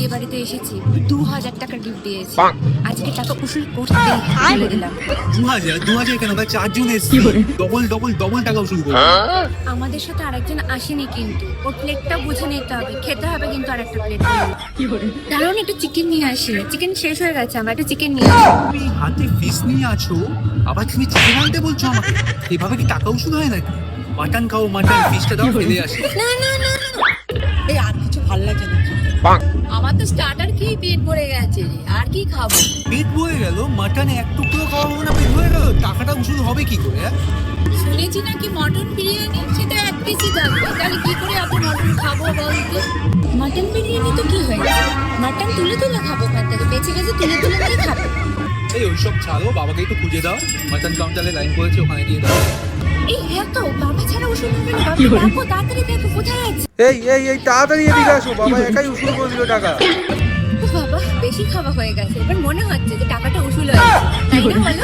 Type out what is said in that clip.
বিয়ে বাড়িতে এসেছি, 2000 টাকা গিফট দিয়েছি। আজকে টাকা উসুল করতে চলে দিলাম। 2000 কেন ভাই? 4 জন এসেছি, ডবল টাকা উসুল করবো। আমাদের সাথে আরেকজন আসেনি, কিন্তু ওর প্লেটটা বুঝে নিতে হবে, খেতে হবে কিন্তু আরেকটা প্লেট। দাঁড়ান একটু চিকেন নিয়ে আসি, চিকেন শেষ হয়ে গেছে, আমরা একটু চিকেন নিয়ে আসি। তুমি হাতে ফিস নিয়ে আছো, আবার তুমি চিকেন আনতে বলছো আমাকে? এভাবে কি টাকা উসুল হয় নাকি? মাটন খাও, মাটন, ফিসটা দাও, ফেলে আসি। না না না না, এই আর কিছু ভালো লাগছে না। আমার তো স্টার্টার খেয়ে পেট ভরে গেছে, আর কি খাবো? পেট ভরে গেল? মাটনে এক টুকরো খাওয়াবো না, পেট ভরে গেল? টাকাটা উসুল হবে কি করে? শুনেছি নাকি মটন বিরিয়ানি, সেটা এক পিসই থাকবে, তাহলে কি করে আপনি মটন খাবো বলতে? মটন বিরিয়ানি তো কি হয়েছে, মটন তুলে তুলে খাবো, ওখান থেকে বেঁচে গেছে তুলে তুলে নিয়ে খাবো। এই ওইসব ছাড়ো, বাবাকে একটু খুঁজে দাও, মাটন কাউন্টারে লাইন করেছে, ওখানে গিয়ে দাও। এই হ্যাঁ তো, বাবা ছাড়া ওষুধ হবে না, বাবা দেখো তাড়াতাড়ি দেখো কোথায় আছে। এই তাড়াতাড়ি এদিকে আসো, বাবা একাই উসুল করে দিল টাকা। ও বাবা, বেশি খাওয়া হয়ে গেছে, এবার মনে হচ্ছে যে টাকাটা উসুল হয়েছে, তাই না বলো?